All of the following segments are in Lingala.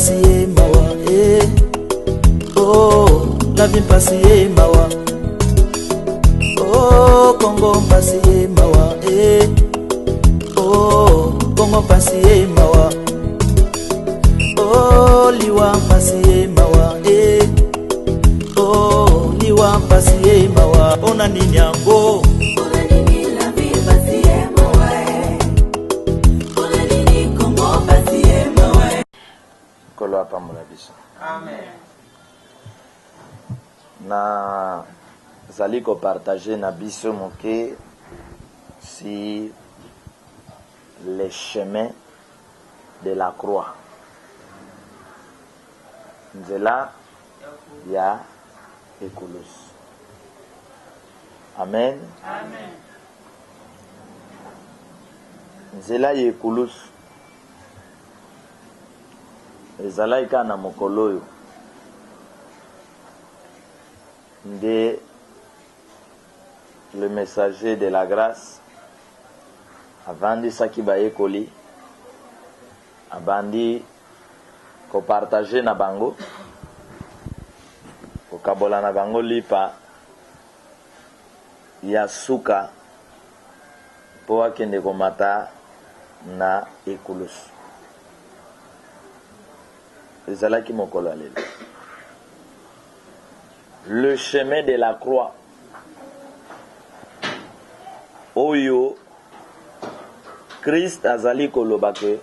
mpasi mawa oh la vie mpasi mawa oh Congo mpasi mawa oh Congo mpasi mawa oh liwa mpasi mawa oh liwa mpasi mawa ona nini yango Amen. Na zaliko partager na biso moke si les chemins de la croix. Nzela ya Ekulus. Amen. Amen. Nzela ya Ekulus. Ezalaika na mokoloyo nde le messager de la grâce avandi saki bayekoli abandi kopartage na bango kokabola na bango lipa ya suka po akende komata na Ekulus. Ezalaki mokolo alelo. Le chemin de la croix. Oyo Christ azali koloba ke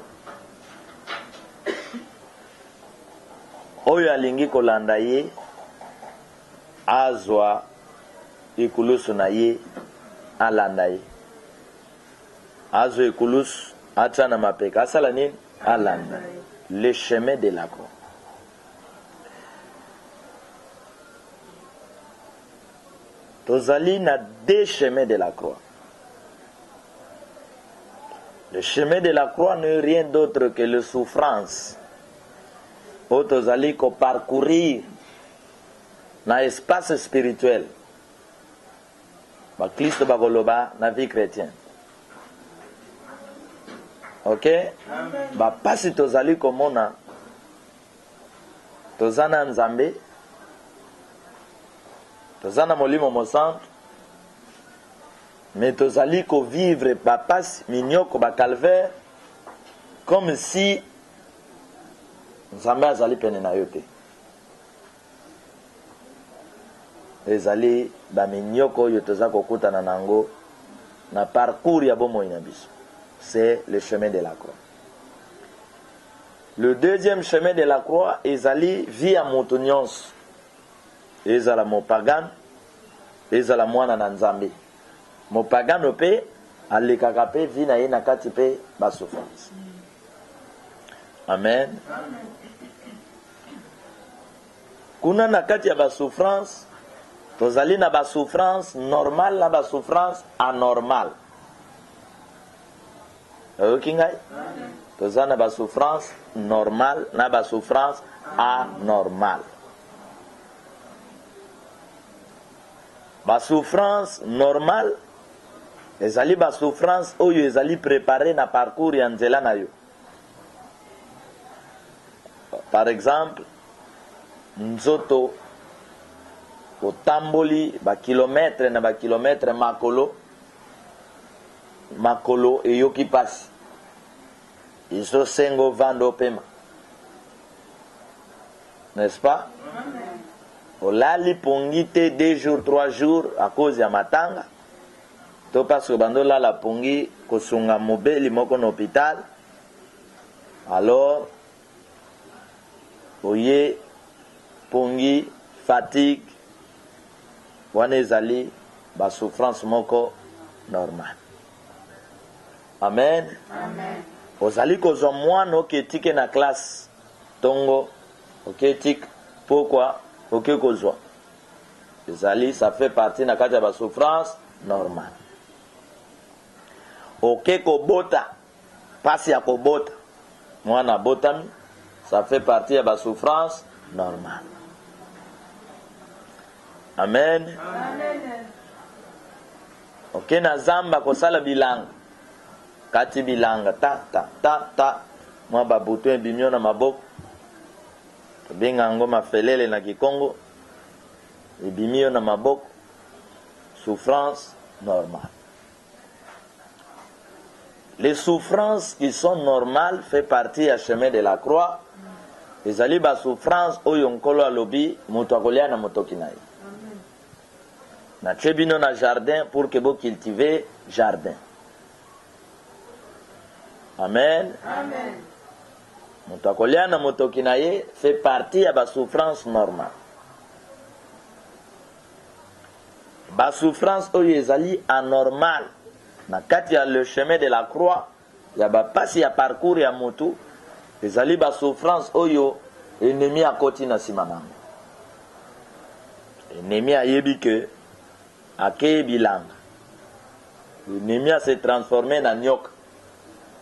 oyo alingi kolanda ye azwa Ekulusu na ye alanda ye. Azwa Ekulusu atia na mapeka asala nini alanda. Le chemin de la croix. Tozali na deux chemins de la croix. Le chemin de la croix n'est rien d'autre que la souffrance. O tozali ko parcourir na espace spirituel. Ba Christ ba koloba na vie chrétienne. Ok? Ba pasi tozali komona tozana nzambe tozana molimo mosantu mais tozali ko vivre ba pasi minyoko ba calvaire comme si nzambe azali pene na yo te. Ezali ba minyoko oyo toza kokutana nango na parcours ya bomoi na biso. C'est le chemin de la croix. Le deuxième chemin de la croix ezali via moto nyonso. Ezala mopagan, ezala mwana na nzambe. Mopagano pe alekaka pe vi na ye na kati pe ba souffrance. Amen. Kuna na kati ya ba souffrance, tozali na ba souffrance normale na ba souffrance anormale. Okingai? Tozana ba souffrance normale na ba souffrance anormale. Ba souffrance normale ezali ba souffrance oyo ezali préparé na parcours ya nzela na yo. Par exemple, nzoto otamboli ba kilometre na ba kilometre makolo eyoki pasi. Iso sengo vando pema. N'est-ce pas? Olali pongite 2 jours, 3 jours à cause ya matanga. To parce que bandola la pongi kosunga mobeli moko na hôpital. Alors oye pongi fatigue wana ezali ba souffrance moko normal. Amen. Amen. Ozali kozwa mwana oketike na classe tongo oketik pourquoi oke kozwa ezali ça fait partie na kati ya ba souffrance normale. Oke kobota pasi ya kobota mwana botami ça fait partie ya ba souffrance normale. Amen. Amen. Oke na zamba kosala bilanga kati bilanga ta mwa babuto ebimio na maboko benga ngoma felele na Kikongo ebimio na maboko souffrance normale. Les souffrances qui sont normales fait partie à chemin de la croix. Les aliba souffrance oyo nkolo alobi moto akolia na motoki na ye. Na chebino na jardin pour que vous cultivez jardin. Amen. Amen. Moto akolia na motoki na ye fait partie à ba souffrance normale. Ba souffrance oyo ezali anormal. Na kati ya le chemin de la croix, ya ba pasi ya parcours ya moto, ezali ba souffrance oyo ennemi akoti na sima nango. Ennemi ayebi ke ake bilanga. Ennemi a se transformé na nyoka.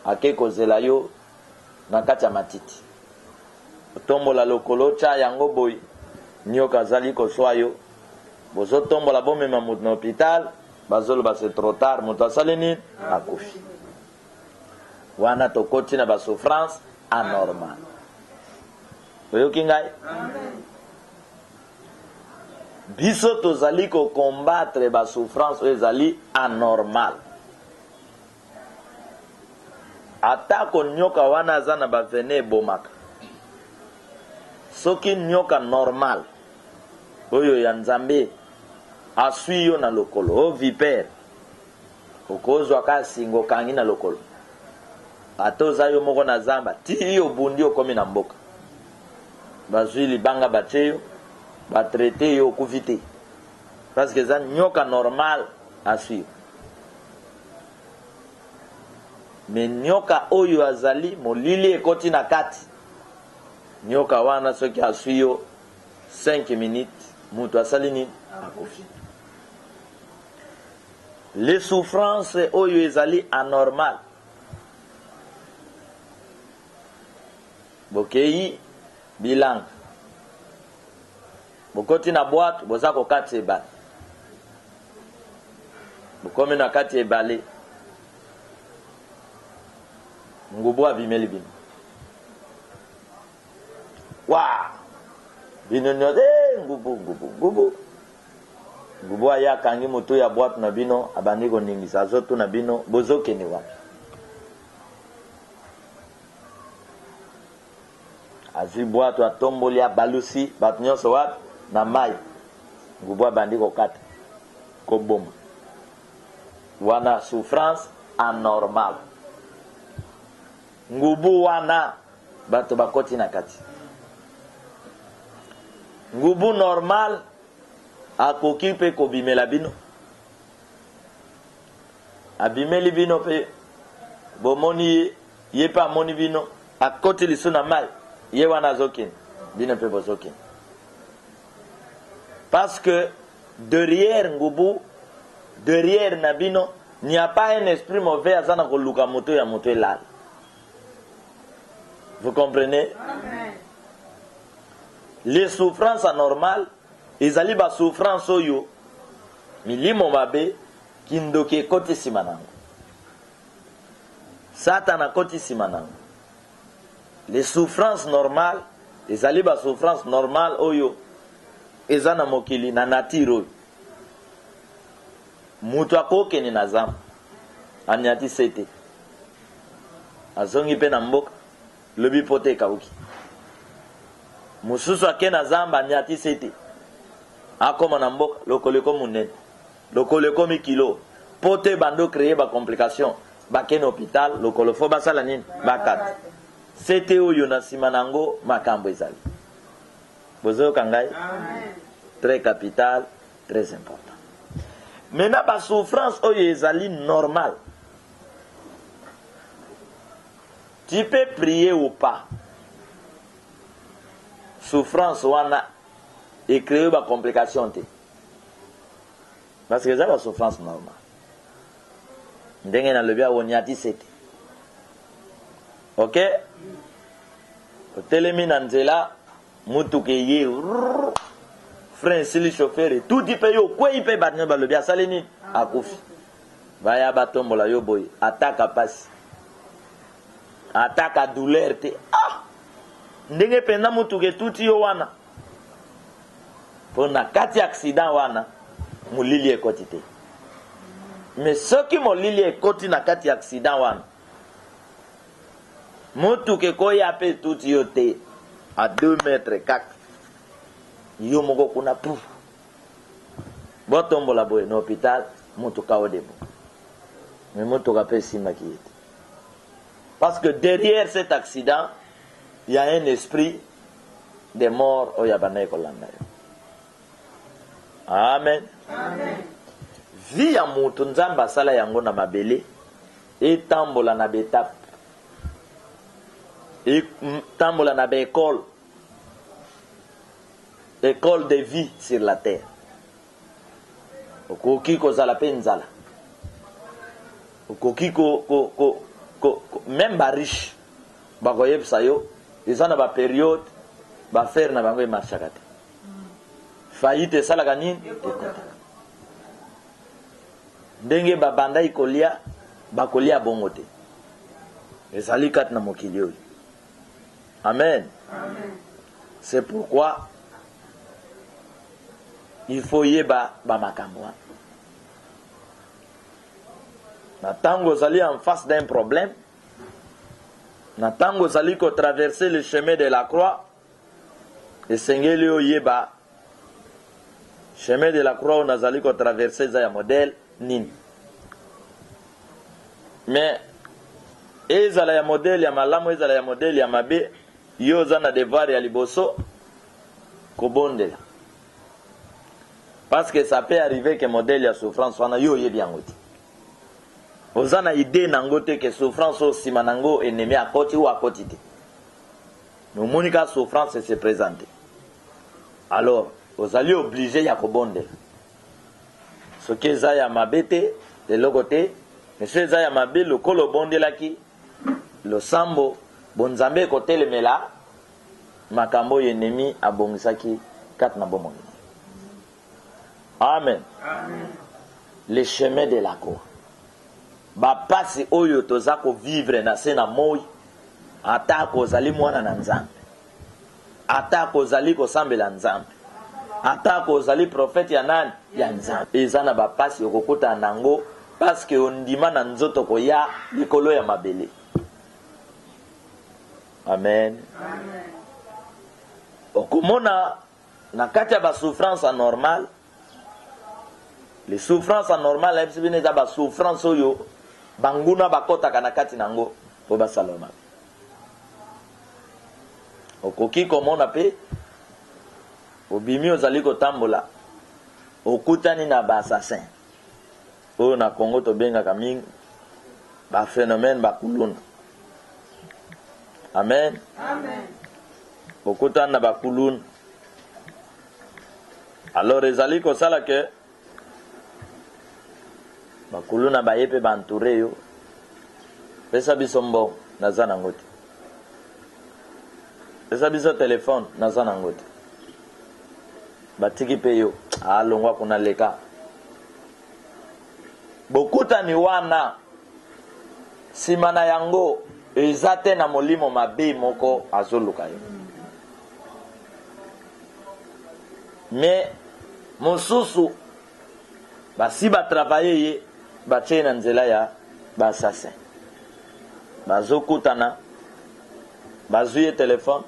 Ake kozela yo na kati ya matiti. Tombola lokolo cha yango boy. Nyoka azali koswa yo. Bozo tombola bomema moto na hôpital. Bazolo ba c'est trop tard. Moto asali nini? Akufi. Wana tokoti na ba souffrance anormal. Oyoki ngai? Amen. Biso tozali ko combattre ba souffrance oyo ezali anormal. Atako nyoka wana aza na bavene ebomaka. Soki nyoka normal oyo ya Nzambe asui yo na lokolo o vipere okozwa ka singo kangi na lokolo atoza yo moko na zamba ti yo bundi okomi na mboka bazwi libanga bacheyo batraite yo okuvite parce que za nyoka normal asui me nyoka oyo azali molili ekoti na kati nyoka wana soki asui yo 5 minutes mutu asali nini akufi. Les souffrances oyo ezali anormal. Bokei bilang. Bokoti na boîte boza ko kati ebale. Bokomi na kati ebale. Ngubu abimeli bino. Wa! Bino nyode ngubu. Ngubu aya kangi moto ya boîte na bino abandi ko ningisa azoto na bino bozokeni wapi. Azwi boîte atomboli abalusi bato nyonso wapi na mai. Ngubu abandi ko kata ko boma. Wana souffrance anormal. Ngubu wana bato bakoti na kati. Ngubu normal akoki pe kobimela bino. Abimeli bino pe bomoni ye pa moni bino akoti liso na mai ye wana zokin bino pe bozokin. Parce que derrière ngubu, derrière na bino, il n'y a pas un esprit mauvais azana koluka moto ya moto elal. Vous comprenez? Amen. Les souffrances anormales, ezali ba souffrance oyo milimo mabe kindoke koti simanango. Satana koti simanango. Les souffrances normales, ezali ba souffrance normale oyo ezana mokili na nature oyo. Mutu akokeni na zamba anyati sete. Azongi pe na mboka lobi pote kauki. Mususu ake na zamba anyati sete. Akoma na mboka lokoleko munene. Lokoleko mikilo. Pote bando créer ba complication. Bake na hôpital lokolo fo basala nini bakat. Sete oyo na sima nango makambo ezali. Bozo kangai? Amen. Très capital, très important. Maintenant, la souffrance est normale. Tu peux prier ou pas. Souffrance est créée par complication. Parce que c'est la souffrance normale. Ok? Telemi nanzela mutuke ye frère sili chauffeur tout dit pe yo quoi il peut battre ba le bien saleni akufi baya batombola yo boy attaque à passe attaque à douleur te ndenge penda mutuke tuti yo wana pona kati accident wana molili ekoti te. Mais soki molili ekoti na kati accident wana mutuke koya pe tuti yo te à 2 mètres 4 yo moko kuna pouf botombola boye na hôpital mutuka odebo. Mais mutuka pe simaki ete. Parce que derrière cet accident, il y a un esprit de mort au Yabanaï Kolanda. Amen. Amen. Vie ya mutu nzamba sala yango na mabele et tambola na betap. Et tambola na be école. École de vie sur la terre. Okoki ko zala pe nzala. Okoki ko même ba riche ba koyeb sayo ezana ba période ba faire na bango e marchaka te. Faillite salaka nini ndenge ba banda ikolia ba kolia bongo te. Ezali kat na mokili oyo. Amen. Amen. C'est pourquoi il faut yeba ba makambo. Natango zali en face d'un problème. Natango zali ko traverser le chemin de la croix. Et sengeli oyeba chemin de la croix on azali ko traverser za ya modèle nini. Mais ezala ya modèle ya malamu ezala ya modèle ya mabe yo zana devoir ya liboso ko bondela. Parce que ça peut arriver que modèle ya souffrance wana yo yebi yango te. Ozana idée nango te que souffrance au simanango ennemi à côté ou à côté. Nous monika souffrance se présente. Alors, vous allez obligé à kobonde. Ce que zaya mabete de l'autre côté, monsieur zaya mabe le kolo bonde là qui le sambo bonzambe côté le mela makambo ennemi a bongisaki kat na bomo. Amen. Amen. Le chemin de la croix. Ba pasi oyo toza ko vivre na sena moi ata ko zali mwana na nzambe ata ko zali ko sambela nzambe ata ko zali prophète ya nani ya nzambe ezana ba pasi okokuta nango parce que ondima na nzoto ko ya likolo ya mabele. Amen. Amen. Okomona na kati ya ba souffrance anormale les souffrances anormales ebisibine za ba souffrance oyo banguna bakota kana kati nango po basaloma. Okoki komona pe obimi ozali kotambola okutani na ba assassin oyo na Congo to benga kaming ba phénomène ba kuluna. Amen. Amen. Okutani na ba kuluna. Alors ezali ko sala ke bakuluna bayepe bantouré yo pesa biso mbongo naza nango te pesa biso téléphone naza nango te batiki pe yo alongwa kuna leka bokutani wana nsima na yango eza te na molimo mabe moko azoluka yo. Mais mosusu basi batravaye ye batie na nzela ya bassassin bazokutana bazwi ye telefone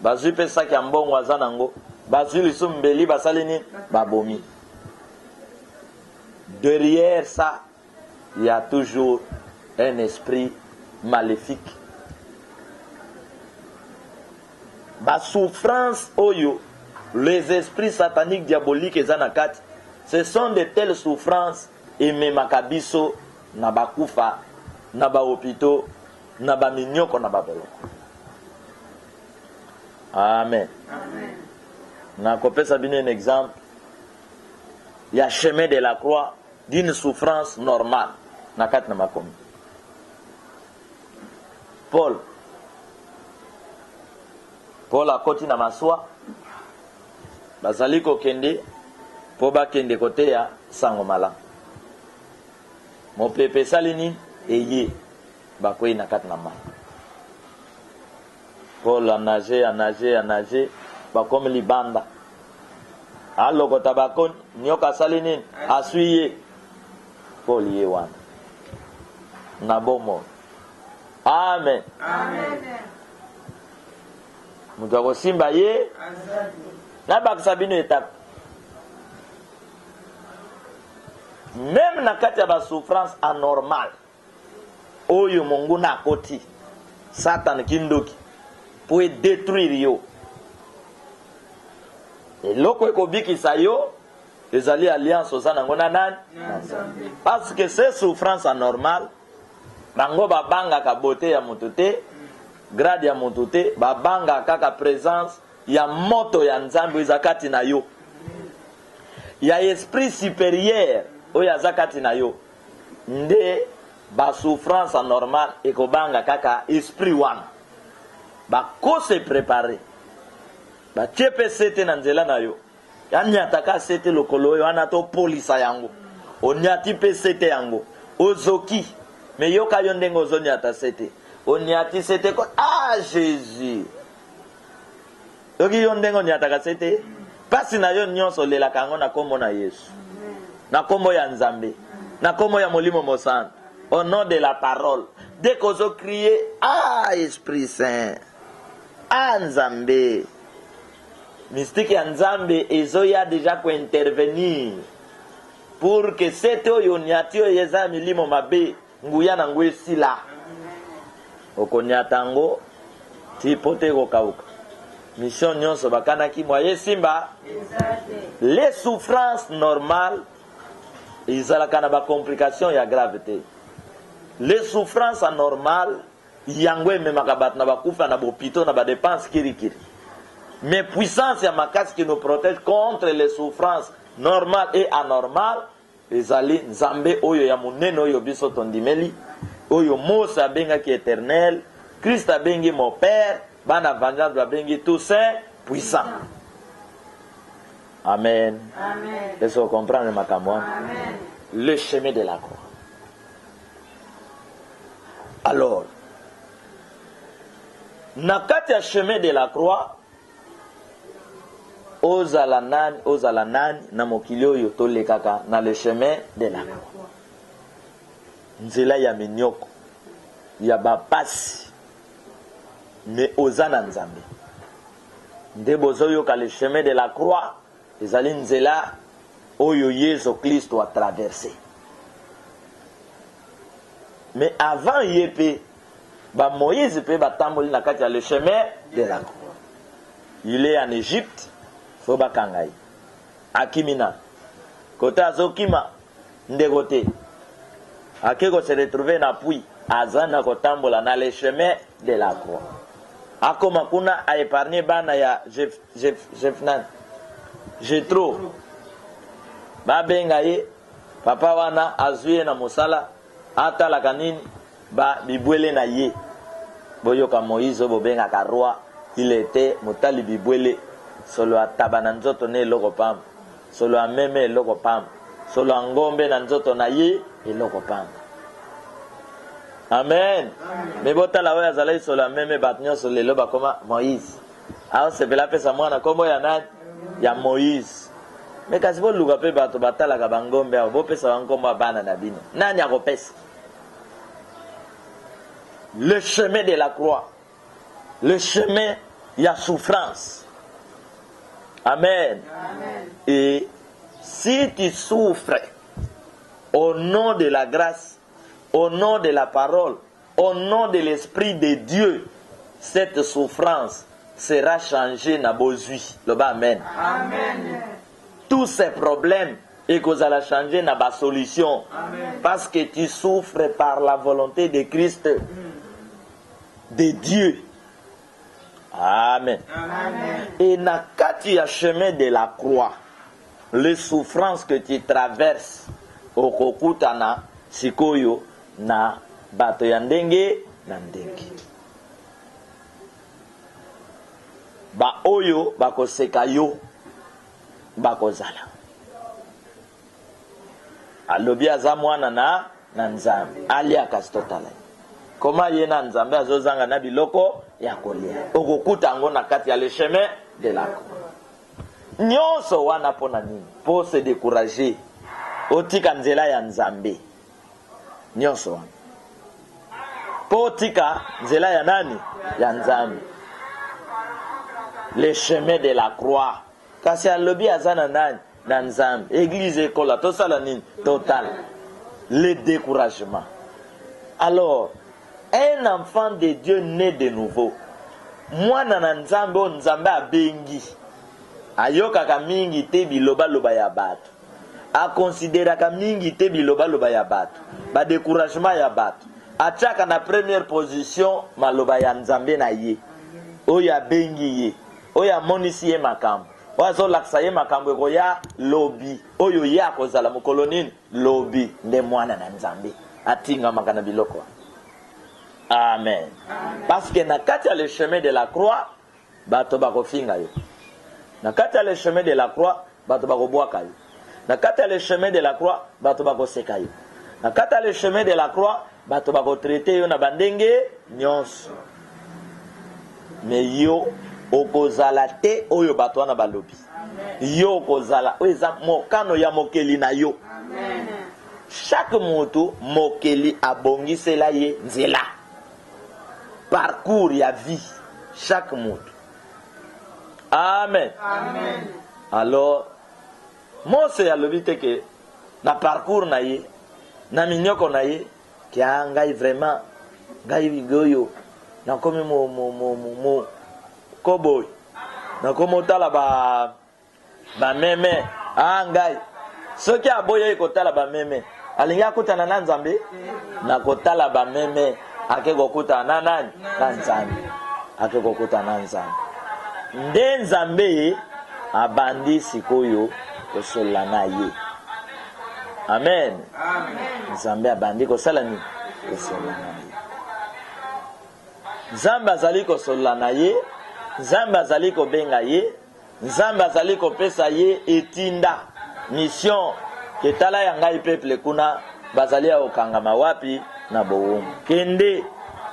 bazwi pe saki ya mbongo aza nango bazwi lisu mbeli basali nini babomi. Derrière ça il y a toujours un esprit maléfique. Ba souffrance oyo les esprits sataniques diaboliques ezana kati ce sont de telles souffrances et memakabiso na bakufa na ba hôpitaux na ba minyoko na ba boloko. Amen. Amen. Na kopesa bino un exemple. Il y a chemin de la croix d'une souffrance normale na kati na makomi. Paul akoti na maswa bazali kokende po bakende kote ya sango malamu. Mopepe salini eye bakwei na kati na mai. Paul a nagé, comme libanda. Alors, tabakon, nyoka salinin, asuye. Paul yewan. Nabomo. Amen. Amen. Mutako simba ye. Nabak sabino étape. Même na kati ya ba souffrance anormale. Oyo Mungu na koti. Satan kindoki. Pour détruire yo. Et loko ekobikisa yo. Ezali alliance osana ngona nani? Parce que ces souffrances anormales, bango babanga ka beauté ya mututé, grade ya mututé, babanga kaka présence ya moto ya nzambe zakati na yo. Ya esprit supérieur oya zakati na yo. Nde ba souffrance anormale ekobanga kaka esprit wana. Ba ko se préparer. Ba tiepe sete na nzela na yo. Yanyataka sete lokolo yo anato polisa yango. Onyati pe sete yango. Ozoki. Me yoka yondengo zonyata sete. Onyati sete ko Jésus. Yoki yondengo nyataka sete. Pasi na yo nyonso lela kango na kombo na Yesu. Na kombo ya Nzambe. Na kombo ya Molimo Mosana. Au nom de la parole. Dès qu'on a crié, Esprit Saint. Nzambe. Mystique ya Nzambe ezoya déjà ko intervenir pour que cette oyoniatio yeza milimo mabe nguya na ngwe sila okonyatango tipote ko kauka mission nyonso bakana ki moye simba les souffrances normales izalaka na ba complication ya gravité les souffrances anormales yango ememaka bato na bakufa na bopito na ba dépense kirikiri. Mais puissance ya makasi qui nous protège contre les souffrances normales et anormales. Ezali Nzambe oyo ya munene oyo biso tondimeli. Oyo Mose abenga ki éternel. Christ abengi mon père. Bana vengeance abengi tout saint puissant. Amen. Amen. Est-ce que vous comprenez ma camoine? Amen. Le chemin de la croix. Alors, nakati ya chemin de la croix, ozala nani na mokili oyo tolekaka na le chemin de la croix. Nzela ya minyoko ya bapasi me ozana Nzambe. Nde bozoyoka le chemin de la croix ezali nzela oyo Yesu Kristo a traversé. Mais avant yepe ba Moïse pe batamboli na kati ya le chemin de la croix. Il est en Égypte. Foba kangai akimina kota azokima ndegote akeko se retrouver na pui azana kotambola na le chemin de la croix akoma kuna a épargner bana ya Jefnan Jetro babenga ye papa wana azuye na mosala atala kanini ba bibwele na ye boyoka Moïse bobenga ka roi il était motali bibwele solo ataba na nzoto ne eloko pamba solo ameme eloko pamba solo angombe na nzoto na ye eloko pamba. Amen. Me botala oyo azalaki solo ameme bato nyonso lelo bakoma Moïse aosepela pesa mwana kombo ya nani ya Moïse. Me kasi boluka mpe bato batalaka bangombe awo bopesa bankombo ya bana na bino nani akopesa? Le chemin de la croix, le chemin ya souffrance. Amen. Amen. Et si tu souffres au nom de la grâce, au nom de la parole, au nom de l'Esprit de Dieu, cette souffrance sera changée na bozui. Amen. Amen. Tous ces problèmes et que ça la changer na ba solution. Amen. Parce que tu souffres par la volonté de Christ, de Dieu. Amen. Amen. Et na kati ya chemin de la croix, les souffrances que tu traverses okokutana sikoyo na bato ya ndenge na ndenge. Ba oyo bakoseka yo bakozala. Alobi aza mwana na Nzambe aliaka stotala. Comment yena nzambe azozanga na biloko ya kolia. Okokuta ngo na kati ya le chemin de la croix. Nyonso wana pona nini? Pour se décourager. Otika nzela ya nzambe. Nyonso wana. Pour tika nzela ya nani? Ya nzambe. Le chemin de la croix. Kasi alobi azana nani? Na nzambe. Église école to sala nini? Total. Le découragement. Alors, un enfant de Dieu né de nouveau. Mwana na nzambe o nzambe abengi. Ayokaka mingi te biloba loba ya bato. Akonsideraka mingi te biloba loba ya bato. Ba découragement ya bato. Achaka na première position maloba ya nzambe na ye. Oya bengi ye. Oya monisi ye makambo. Oya zo laksa ye makambo eko ya lobi. Oyo ya kozala mokolo nini? Lobi. Nde mwana na nzambe. Atinga makana biloko. Amen. Parce que na kati ya le chemin de la croix, bato bako finga yo. Na kati ya le chemin de la croix, bato bako bwaka yo. Na kati ya le chemin de la croix, bato bako seka yo. Na kati ya le chemin de la croix, bato bako traité yo na bandenge nyonso. Mais yo okozala te oyo bato wana balobi. Yo okozala oza mokano ya mokeli na yo. Amen. Chaque moto mokeli abongisela ye nzela. Parcours ya vie. Chaque moto. Amen. Amen. Alors, Mose alobi te ke na parcours na ye, na minyoko na ye, ki ngai vraiment ngai goyo na komi mo koboy. Na komo tala ba meme ngai. Soki aboye kotala ba meme. Alingi akutana na nzambe na kotala ba meme ake kokuta na nani na nzambe ake kokuta na nzambe nde nzambe abandi sikoyo kosola na ye. Amen. Amen. Nzambe abandi kosala ni kosola na ye. Nzambe azali kosola na ye, Nzambe azali kobenga ye, Nzambe azali kopesa ye etinda mission ketala ya ngai peuple kuna bazali ya okangama wapi na bowumbu. Kende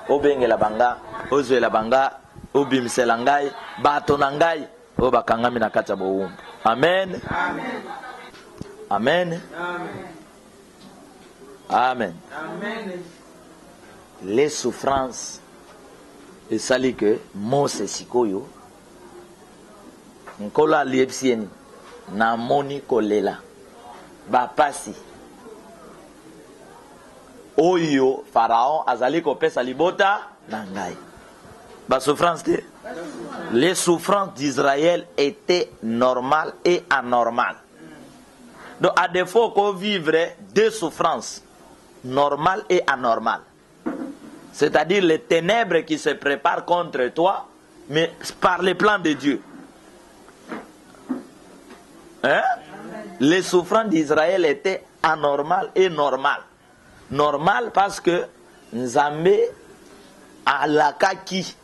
obengela banga, ozwela banga, obimisela ngai, bato na ngai o bakangami na kati ya bowumbu. Amen. Amen. Amen. Amen. Amen. Amen. Les souffrances esali que Mose sikoyo nkola liepsieni na moni kolela bapasi oyo Pharaon azali kopesa libota na ngai. Ba souffrance te. Les souffrances d'Israël étaient normales et anormales. Donc à défaut qu'on vivre deux souffrances, normales et anormales. C'est-à-dire les ténèbres qui se préparent contre toi, mais par les plans de Dieu. Hein? Les souffrances d'Israël étaient anormales et normales. Normal parce que Nzambe alakaki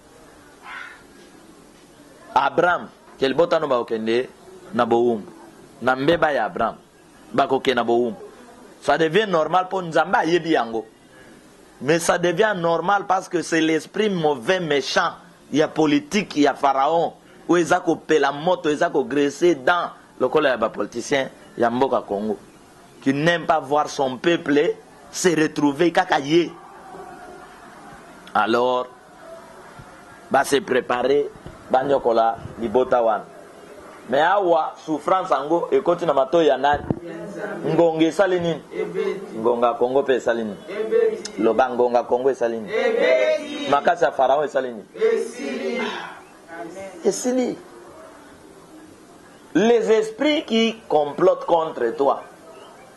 Abraham quel botano ba okende na boum na mbeba ya Abraham ba koke na boum. Ça devient normal pour Nzambe ayebi yango. Mais ça devient normal parce que c'est l'esprit mauvais méchant, il y a politique, il y a Pharaon où ils ont la moto, ils ont graissé dans le collège des politiciens, il y a Mboka Congo qui n'aime pas voir son peuple se retrouver kakaye. Alors, bah se préparer, bah nyokola libotawan. Mais awa souffrance ango et continue mato yana ngonge salini ngonga Congo pe salini loba ngonga Congo salini makasa Pharaon salini esili. Les esprits qui complotent contre toi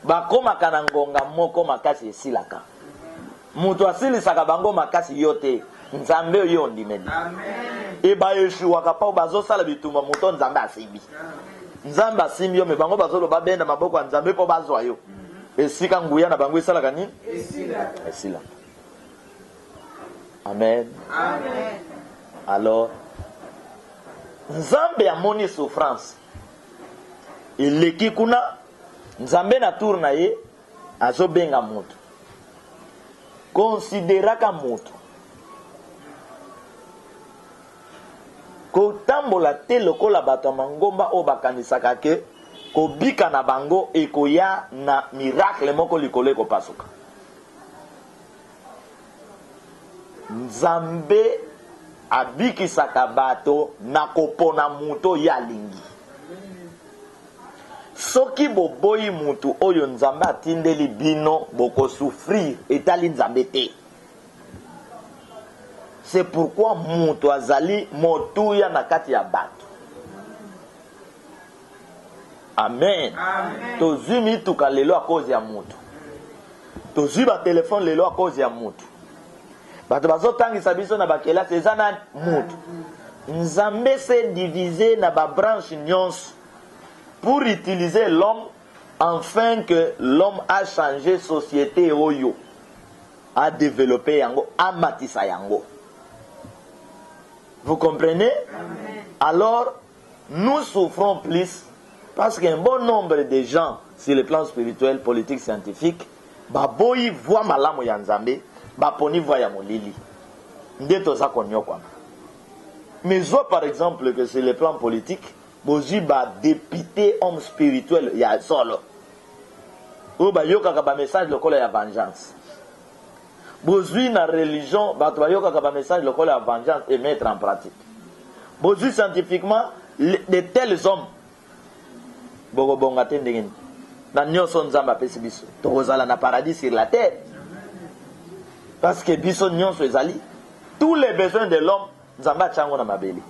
bakoma kana ngonga moko makasi esilaka mutu asili saka bango makasi yote Nzambe yo ndimeni. Amen. E ba Yeshua kapa bazo sala bituma muto Nzambe asimbi. Nzambe asimbi yo me bango bazolo babenda maboko Nzambe po bazwa yo. Esika nguya na bango esala kani? Esila. Amen. Amen. Alors Nzambe amoni souffrance. Eleki kuna Nzambe na tour na ye azobenga mutu. consideraka moto kotambola te lokola bato ya mangomba oyo bakanisaka ke kobika na bango ekoya na miracle moko likolo ekopasuka. Nzambe abikisaka bato na kopona moto ya lingi. Soki boboyi mutu oyo Nzambe atindeli bino boko souffrir etali Nzambe te. C'est pourquoi mutu azali motuya na kati ya bato. Amen. Tozwi mituka lelo a cause ya mutu. Tozwi ba telefone lelo a cause ya mutu. Bato bazotangisa biso na bakela eza na mutu. Nzambe s'est divisé na ba branche nyonso pour utiliser l'homme afin que l'homme a changé société oyo, a développé yango, a matissa yango. Vous comprenez? Amen. Alors, nous souffrons plus parce qu'un bon nombre de gens sur le plan spirituel, politique, scientifique, baboyi voient malamu ya Nzambe, baponi voient ya molili. Ndeto za konyo kwa. Mais soit par exemple que sur le plan politique, bozi ba député homme spirituel ya solo. Ou ba yoka ba message lokola ya vengeance. Bozi na religion ba to yoka ba message lokola ya vengeance et mettre en pratique. Bozi scientifiquement de tels hommes bogo bonga tendengeni. Na nyoso nzamba pesi biso. Tozala na paradis sur la terre. Parce que biso nyonso ezali tous les besoins de l'homme nzamba chango na mabeli.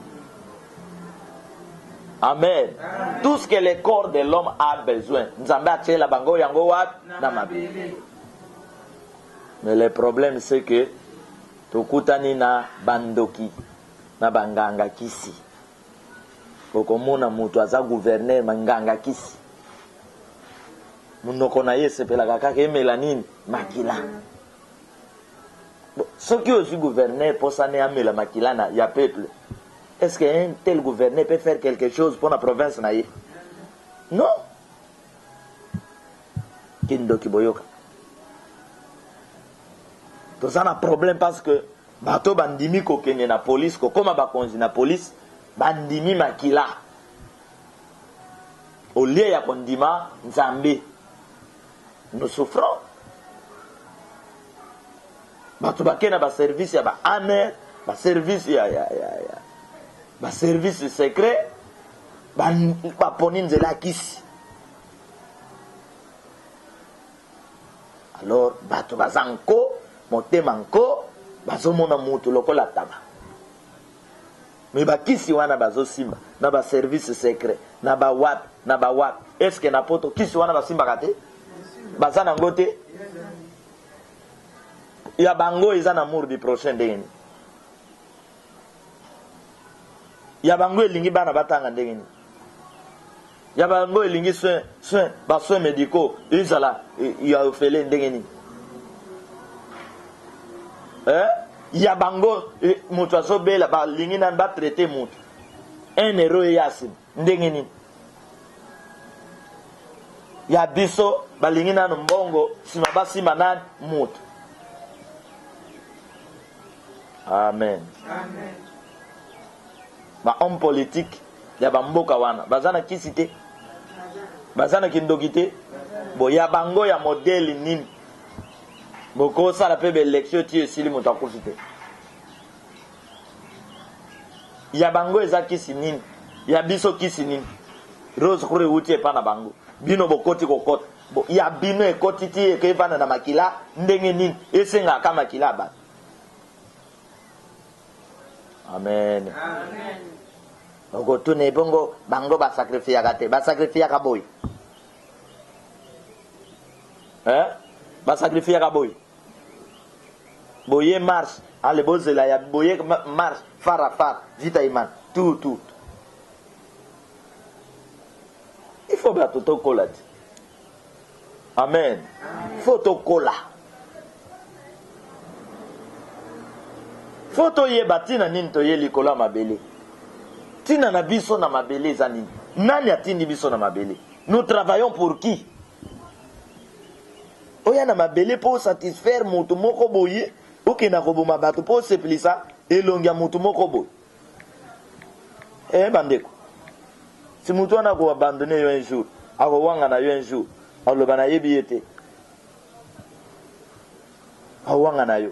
Amen. Amen. Tout ce que le corps de l'homme a besoin. Nzambe a la bango yango wat na mabele. Mais le problème c'est que tokutani na bandoki na banganga kisi. Kokomona mutu aza gouverneur manganga kisi. Munoko na ye sepelaka kaka emela nini makila. Ceux qui aussi gouverneur posane amela makila na ya peuple. Est-ce qu'un tel gouverneur peut faire quelque chose pour la province naïe? Non. Kindo kiboyoka. Tout ça a un problème parce que bato bandimi ko kene na police ko koma ba konzi na police bandimi makila. Au lieu ya kondima Nzambe. Nous souffrons. Bato bakena ba service ya ba amer, ba service ya ba service secret ba poni nzela kisi. Alors bato bazanko motema nko bazomona mutu lokola taba. Mais ba kisi wana bazo simba na ba service secret na ba wat est-ce que na poto kisi wana basimba kate bazana ngote ya bango izana amour du prochain ndengeni. Ya bango elingi bana batanga ndengeni. Ya bango elingi soins médicaux izala ya ofele ndengeni. Ya bango mutu asobela ba lingi nan ba traiter mutu. Un héros yasim ndengeni. Ya biso ba lingi nan mbongo sima basima nan mutu. Amen. Amen. Ba homme politique ya bamboka wana bazana kisite bazana kindokite bo ya bango ya modèle nini boko sala pe élection ti esili moto akufite ya bango eza kisi nini ya biso kisi nini rose kure uti e pana bango bino bokoti kokota bo ya bino ekoti ti e kevana na makila ndenge nini esenga kama makila ba. Amen. Amen. Ogo tune bongo bango ba sacrifice kate ba sacrifice ka boy. Ba sacrifice ka boy. Boye marche, ale bozela ya boye marche fara vita iman tout. Il faut ba toto kolat. Amen. Faut kola. Faut ye batina nini to ye likola mabele. Tina na biso na mabele zanini. Nani atindi biso na mabele? Nous travaillons pour qui? oya na mabele pour satisfaire mutu moko boye okenda koboma bato pour sepelisa elongi ya mutu moko boye. Bandeko, si mutu wana ko abandonner yo un jour, akowanga na yo un jour, aloba na yebi ete awanga na yo.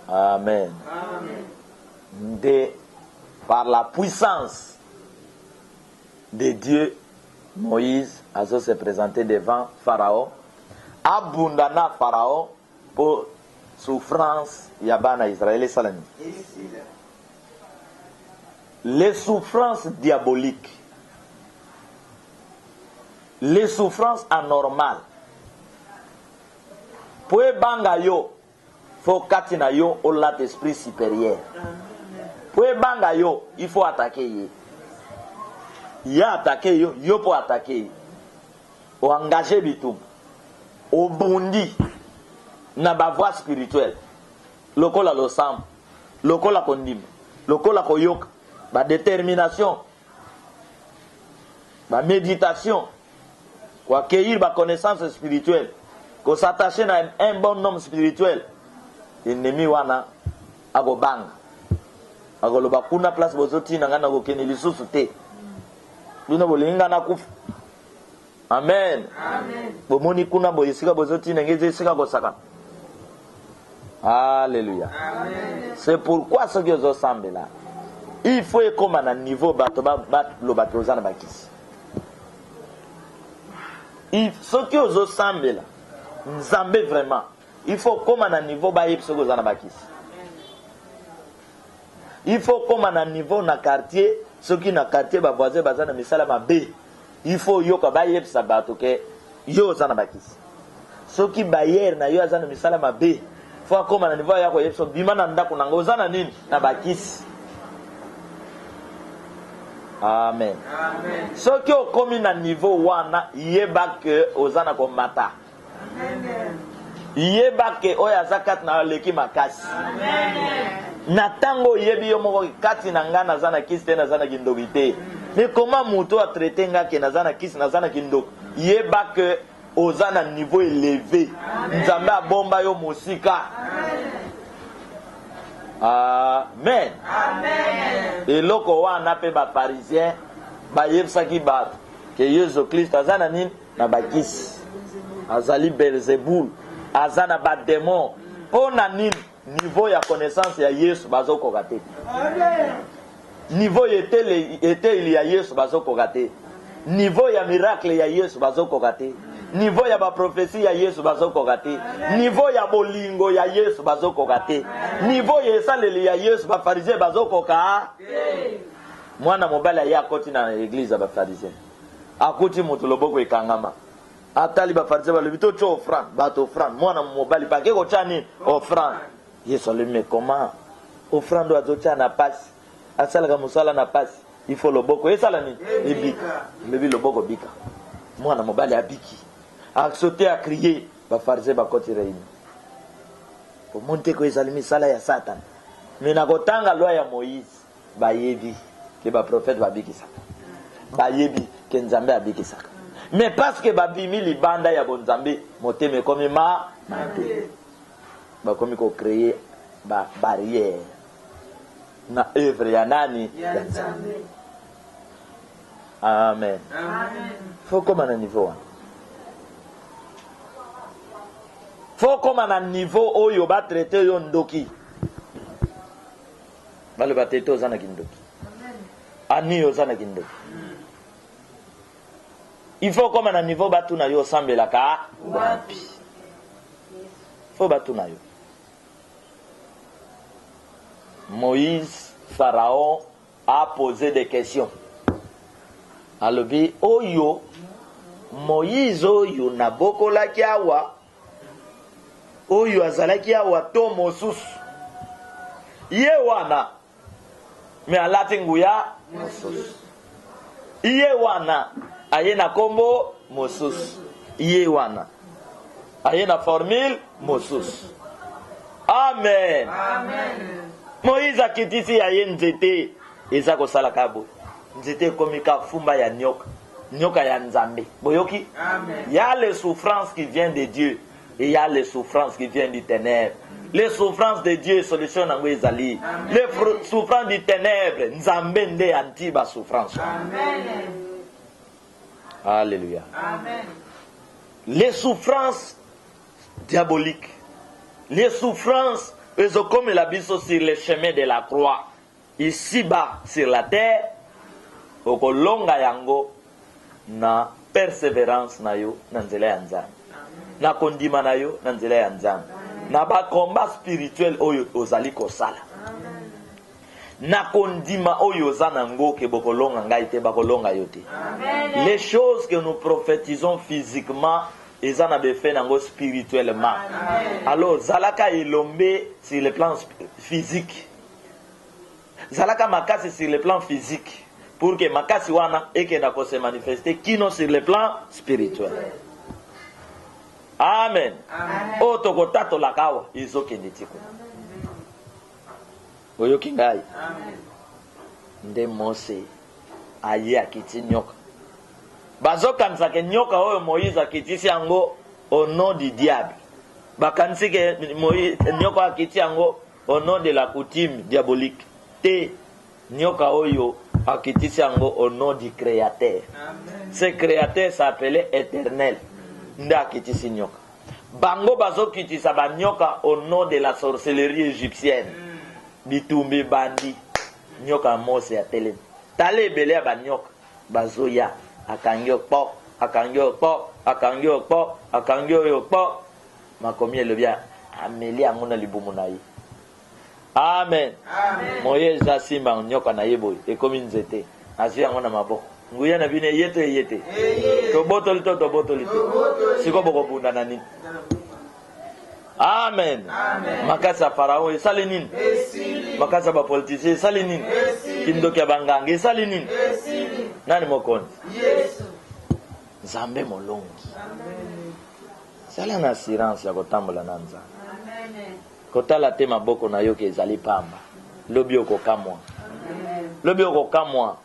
Amen. Par la puissance de Dieu, Moïse a se présenté devant Pharaon, abundana Pharaon pour souffrance yabana Israël et Salami. Les souffrances diaboliques, les souffrances anormales, pour banga yo, faut katina yo au lat esprit supérieur. Pour banga yo, il faut attaquer. Il a attaqué yo, yo pour attaquer. Ou engager bitum. Au bondi, na ba voie spirituelle. Lokola lo sam, lokola kondim, lokola koyok, ba détermination, ba méditation, quoi accueillir ba connaissance spirituelle, qu'on s'attache à un bon homme spirituel. Ennemi wana ago bang. Ago lo bakuna place bozoti na ngana go keni lisusu te. Luna bolinga na kufu. Amen. Amen. Bomoni kuna boyisika bozoti na ngeze sika go saka. Alléluia. Amen. C'est pourquoi ce qui est semble là. Il faut comme à un niveau bato ba lo bato za na bakisi. Il ce qui est semble là. Nzambe vraiment. Il faut comme à un niveau ba yep ce que za na bakisi. Il faut comme à un niveau na quartier, ceux qui na quartier ba voisin ba za na misala mabe. Il faut yo ka ba yep sa bato ke yo za na bakisi. Ceux qui bayer na yo za na misala mabe. Faut comme à un niveau ya ko yep so bimana ndako na ngoza na nini na bakisi. Amen. Amen. Ceux qui ont commis à niveau wana yeba que ozana ko mata. Amen. Yeba ke oya zakat na leki makasi. Amen. Na tango yebi yo moko kati na ngana zana kisi tena zana kindogite. Mais comment muto a traité nga ke na zana kisi na zana kindog. Yeba ke ozana niveau élevé. Nzambe abomba yo musika. Amen. Amen. Et loko wana pe ba pharisien ba yebsaki ba ke Yesu Christ azana nini na bakisi. Azali Belzebul, azana ba démon. Pona nini niveau ya connaissance ya Yesu bazoko kate. Amen. Niveau était il y a Yesu bazoko kate. Niveau ya miracle ya Yesu bazoko kate. Niveau ya ba prophétie ya Yesu bazoko kate. Niveau ya bolingo ya Yesu bazoko kate. Niveau ya esaleli ya Yesu ba pharisien bazoko ka. Mwana mobala ya koti na église ba pharisien. Akuti mutu loboko ikangama. Atali ba pharisien ba lebito cho offrande, ba to offrande. Mwana mobali pa ke ko chani offrande. Yesu le met comment? Offrande wa to chana passe. Asala ka musala na passe. Il faut loboko esala ni ebika. Mebi loboko bika. Mwana mobali abiki. A sauter, à crier, va faire ba koti reine. Pour monter que les alimi sala ya Satan. Mais na kotanga loi ya Moïse, ba yebi que ba prophète ba biki saka. Ba yebi que Nzambe abiki saka. Mais parce que ba bimi libanda ya bonzambe, moteme comme ma mate. Ba comme ko créer ba barrière na œuvre ya nani ya Nzambe. Amen. Amen. Faut comme un niveau. Faut comme à un niveau où il va traiter yon doki. Va le battre aux anakindoki. Ani aux anakindoki. Il faut comme à un niveau battu na yo sambe la ka. Faut battu na yo. Moïse, Pharaon a posé des questions. Alobi oyo Moïse oyo na boko la kiawa. Oyo azalaki awa to mosusu ye wana me alati nguya mosusu ye wana ayena kombo mosusu ye wana ayena formule mosusu. Amen. Amen. Moïse akitisi aye nzete eza kosala kabo nzete komika fumba ya nyoka nyoka ya nzambe. Boyoki? Il y a les souffrances qui viennent de Dieu et il y a les souffrances qui viennent du ténèbre. Les souffrances de Dieu solution nango ezali. Les souffrances du ténèbre nzambe nde anti ba souffrance. Amen. Alléluia. Amen. Les souffrances diaboliques. Les souffrances comme la biso sur le chemin de la croix. Ici-bas sur la terre, okolonga yango na persévérance na yo na nzela ya nzambe. Na kondima na yo na nzela ya nzambe. Na ba combat spirituel oyo ozali kosala. Na kondima oyo zanango ke bokolonga ngai te bakolonga yo te. Les choses que nous prophétisons physiquement eza na befe nango spirituellement. Alors zalaka elombe sur le plan physique. Zalaka makasi sur le plan physique pour que makasi wana ekenda ko se manifester kino sur le plan spirituel. Amen. Otoko tato lakawa izokende tiko. Oyoki ngai. Nde Mose aye akiti nyoka. Bazokanisa ke nyoka oyo Moïse akitisi yango au nom du diable. Bakanisi ke nyoka akiti yango au nom de la coutume diabolique. Te nyoka oyo akitisi yango au nom du créateur. Ce créateur s'appelait Éternel. Nde akitisi nyoka. Bango bazokitisa ba nyoka au nom de la sorcellerie égyptienne. Bitumbi bandi nyoka Mose ya tele. Tale ebele ya ba nyoka bazoya akangyo po akangyo po makomi le bien ameli amona libumu na yi. Amen. Moïse asimba nyoka na yebo ekomi nzete azi yango na maboko nguya na bine yete to botoli siko boko bunda na nini. Amen. Makasa ya Farao esali nini? Makasa ba politicien esali nini? Kindoki ya banganga esali nini? Nani mokonzi? Yesu. Nzambe molongi. Sala na assurance ya kotambola na nzambe. Kotala te maboko na yo ke ezali pamba. Lobi okokamwa. Lobi okokamwa.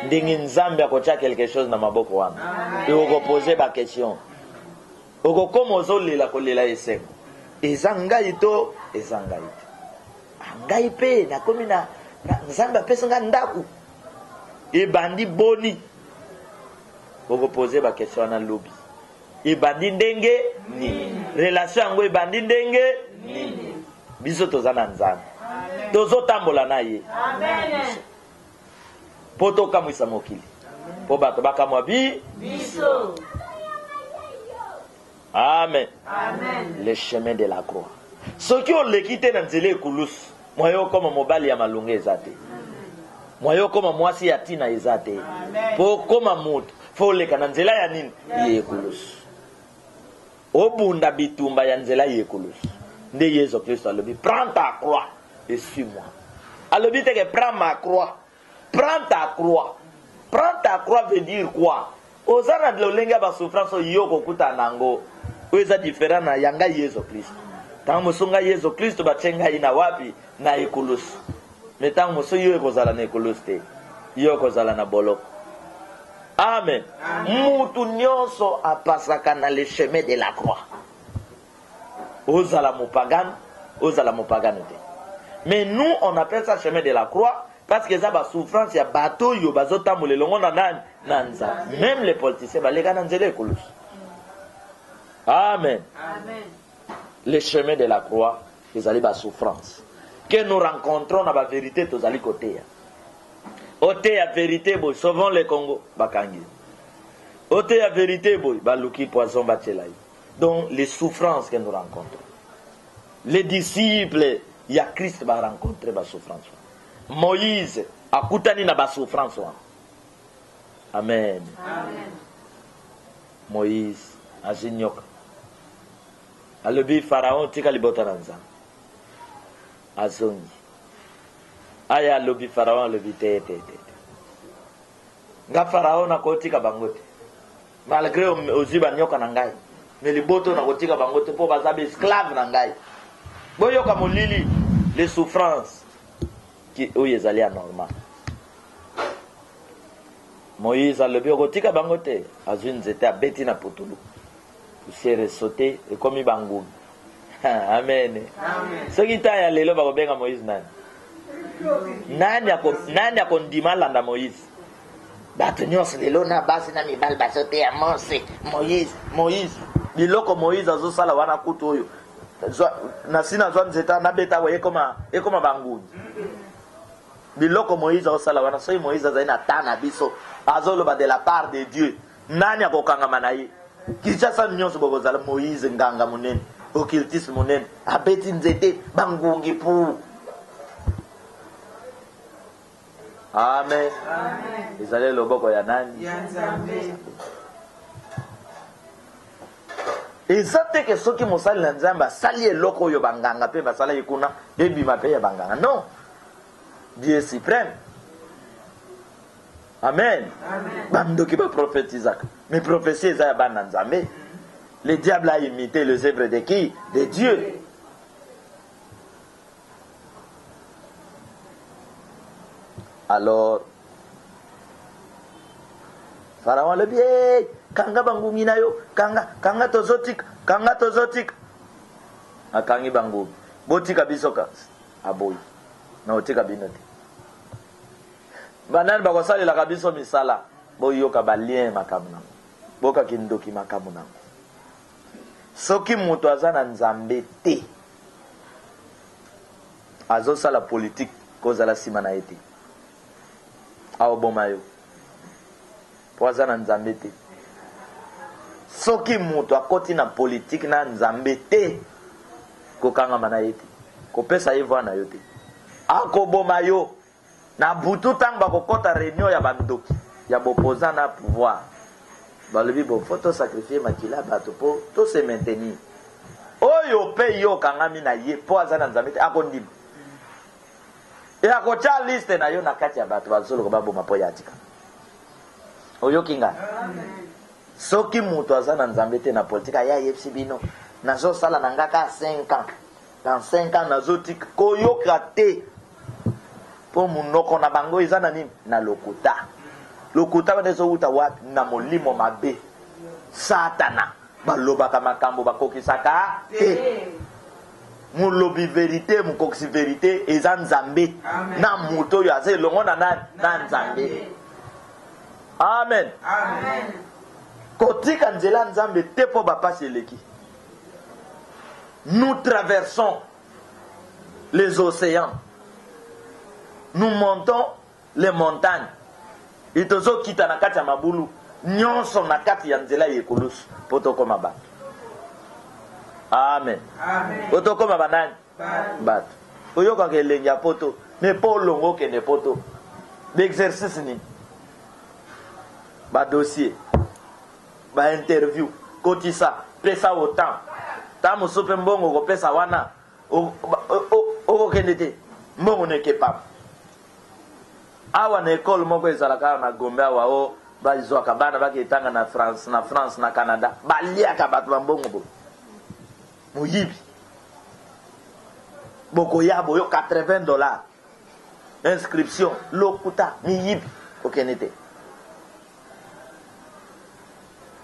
Ndingi nzambe akotia quelque chose na maboko wana. Et okopose ba question. Okokoma ozolela kolela esengo. Ezangai to ezangai. Ngai pe nakomi na nzambe apesa nga ndaku. Ebandi boni. Okopose ba question na lobi. Ebandi ndenge nini? Relation yango ebandi ndenge nini? Biso tozana nzambe. Tozo tambola na ye. Amen. Poto kamwisa mokili. Po bato bakamwa biso. Amen. Amen. Le chemin de la croix. Ce qui ont l'équité dans nzele kulus. Moyo koma mobali ya malunga ezate. Moyo koma mwasi ya tina ezate. Po koma mutu. Fo leka na nzela ya nini? Ye kulus. Obunda bitumba ya nzela ye kulus. Nde Yesu Christ alobi, prends ta croix et suis-moi. Alobi teke prends ma croix. Prends ta croix. Prends ta croix veut dire quoi? Ozana de l'olenga ba souffrance yoko kuta nango. Oza différent na yanga Yesu Christ. Tango songa Yesu Christ ba tsenga ina wapi na ekulus. Metango so yo ekozala na ekulus te. Yo ekozala na boloko. Amen. Mutu nyonso apasaka na le chemin de la croix. Ozala mopagano te. Mais nous on appelle ça chemin de la croix parce que ça ba souffrance ya bateau yo bazotambola longo na nani nanza. Même les politiciens balega na nzela ekulus. Amen. Amen. Le chemin de la croix, ils allaient ba souffrance. Que nous rencontrons dans la vérité, tous allés côté. Ote ya vérité boy, sauvons le Congo, bakangi. Ote ya vérité boy, baluki poison bachelai. Donc les souffrances que nous rencontrons. Les disciples, il y a Christ va rencontrer ba souffrance. Moïse akutani na ba souffrance. Amen. Amen. Moïse azinyoka. Alobi Pharaon tika libota nanza. Azongi. Aya alobi Pharaon alobi te. Nga Pharaon na kotika bangote. Malgré oziba nyoka na ngai. Mais liboto na kotika bangote po bazabe esclave na ngai. Boyoka molili les souffrances qui oyezali anormal. Moïse alobi okotika bango te azwi nzete abeti na putulu poussière esaute ekomi bangungi. Amen. Soki ta ya lelo bakobenga Moïse nani? Nani akondima alanda Moïse? Bato nyonso lelo na basi na mibali basote ya Mose. Moïse biloko Moïse azosala wana kutu oyo na sina zwa nzeta na beta wa ekoma bangungi. Biloko Moïse azosala wana soki Moïse azali na ta na biso azoloba de la part de Dieu, nani akokangama na ye? Kinshasa nyonso bokozala Moïse nganga munene occultisme munene abeti nzete bangungi pu. Amen. Ezali loboko ya nani? Eza te ke soki mosali na Nzambe asali eloko oyo banganga pe basala ekuna ebima pe ya banganga. Non. Dieu est suprême. Amen. Bandoki ba prophétisaka. Mais prophétie eza ya bana Nzambe. Le diable a imité les œuvres de qui? De Dieu. Alors, Pharaon le bien, kanga bangungi na yo, kanga tozotik. Akangi bangungi. Botika bisoka aboyi. Na otika binote. Banani bakosali la kabiso misala. Boyoka balien makamuna. Boka kindoki makamuna. Soki mutu aza na Nzambe te azosala politique kozala sima na ete aoboma yo po aza na Nzambe te. Soki mutu akoti na politique na Nzambe te kokangama na ete kopesa ye voix na yo te akoboma yo na butu ntango bakokota réunion ya bandoki ya bopoza na pouvoir balobi bo faut sacrifier makila bato po to se maintenir oyo pe yo kangami na ye po aza na Nzambe te akondima e akocha liste na yo na kati ya bato bazolo baboma po ya tika oyo kinga. Soki mutu aza na Nzambe te na politika ya yepsi bino nazo sala na ngaka 5 ans dans 5 ans nazotika koyoka te po munoko na bango eza na nini na lokuta. Lokuta banezo uta wapi na molimo mabe satana balobaka makambo bakokisaka te. Mulobi vérité mukokisi vérité eza Nzambe na muto yo aze longo na Nzambe. Amen. Kotika nzela Nzambe te po bapasi eleki. Nous traversons les océans, nous montons les montagnes. Itozo kita na kati ya mabulu nyonso na kati ya nzela yekolusu potokoma bato. Amen. Potokoma banani bato oyoka ke elengi ya poto me po longo ke ne poto d'exercice ni ba dossier ba interview kotisa pesa autant ta mosope mbongo ko pesa wana o kende te mbongo ne kepa awa na école moko ezalaka na Gombe awa o bazwaka bana baketanga na France na Canada baliaka bato bambongo bo moyibi boko yabo yo $80 inscription lokuta miyibi okenete.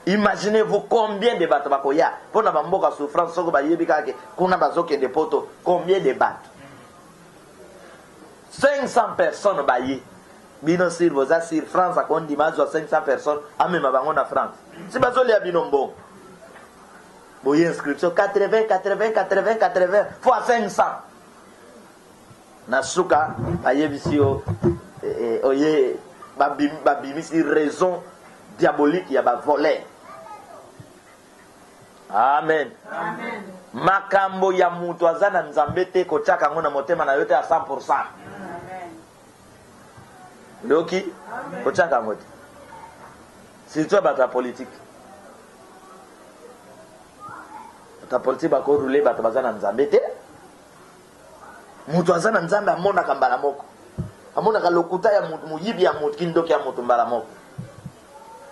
Imaginez-vous combien de bateaux bakoya pour na bamboka souffrance soko ba yebi kake kuna bazoke de poto combien de bateaux 500 personnes baye bino sir boza sir France akondi mazo 500 personnes amema bango na France si bazoli ya bino mbongo boye inscription 80 fois 500 na suka ayebisio oye babimisi raison diabolique ya ba voler. Amen. Makambo ya mutu azana Nzambe te kochaka ngona motema na yote a 100%. Loki kochaka ngote. Si tu bata politique. Ta politique ba ko rouler bata bazana Nzambe te. Mutu azana Nzambe amona kambala moko. Amona ka lokuta ya mutu muyibi ya mutu kindoki ya mutu mbala moko.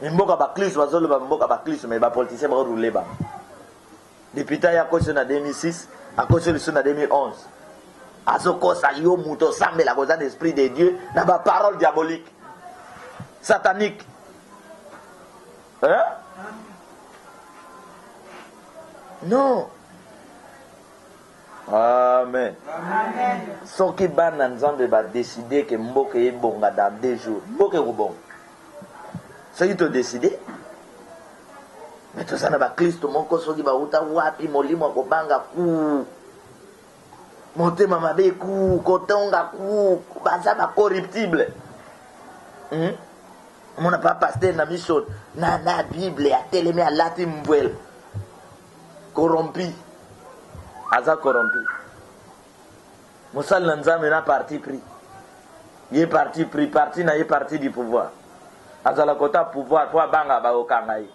Mboka ba Kristo bazolo ba mboka ba Kristo mais ba politicien ba rouler ba. Député ya koso na 2006, a koso le na 2011. Azo kosa yo muto sambe la kosa d'esprit de Dieu na ba parole diabolique. satanique. Hein? Non. Amen. Amen. Ce qui bana nzambe va décider que mboke est bon dans 2 jours. Mboke est bon. Ce qui te décidé. Mais tout ça n'a pas Christ moko soki ba uta wapi molimo ko banga ku. Motema mabe ku kotonga ku baza ba corruptible. On n'a pas pasteur na mission na Bible a télémé à latimbwel. Corrompu. Aza corrompu. Moussal Nanzame n'a parti pris. Il est parti pris, parti na parti du pouvoir. Aza la kota pouvoir pour banga ba okangai.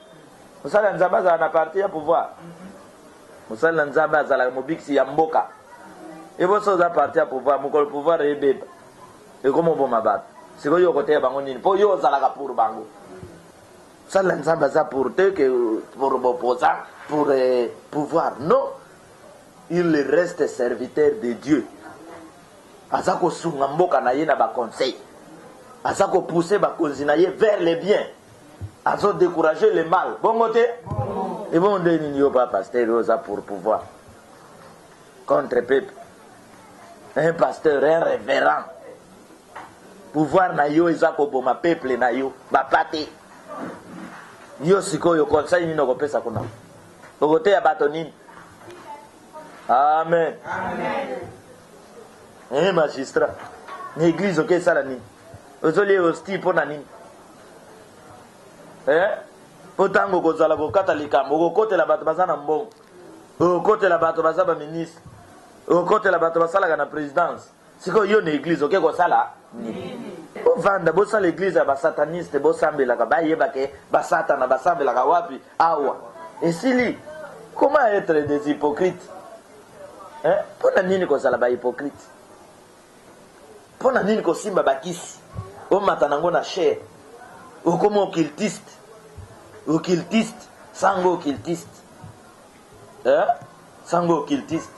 Moussal Nanzame a parti à pouvoir. Moussal Nanzame a la mobiksi ya mboka. Et vous ça parti à pouvoir, mukol pouvoir et bébé. Et comment bon mabat? C'est quoi yo côté bango nini? Po yo za la pour bango. Moussal Nanzame a pour te que pour opposant pour pouvoir. Non. Il reste serviteur de Dieu. Azako sunga mboka na ye na ba conseil. Azako pousser ba konzinaye vers le bien. Azo décourager le mal. Bon côté. Et bon de n'yo pas pasteur osa pour pouvoir. Contre peuple. Un pasteur, un révérend. Pouvoir na yo ezako boma peuple na yo ba pate. Yo sikoyo conseil ni no ko pesa kuna. Côté ya bato nini? Amen. Amen. Un magistrat. L'église, ok, ça la nini. Vous allez hostie pour la nini. Pourtant, vous avez l'avocat à l'ICAM. Vous avez la bateau en bon. Vous avez la bateau à ministre. Vous avez la bateau à la présidence. C'est quoi une église, ok, comme ça là. Vous vendez, vous avez l'église à sataniste, vous avez la baye, vous satana, vous avez la wapi, awa. Et si, comment être des hypocrites? Pour la nini ko sala ba hypocrite. Pour la nini ko simba bakisi. O matanango na cher. O comme occultiste. Occultiste, sango occultiste. Sango occultiste.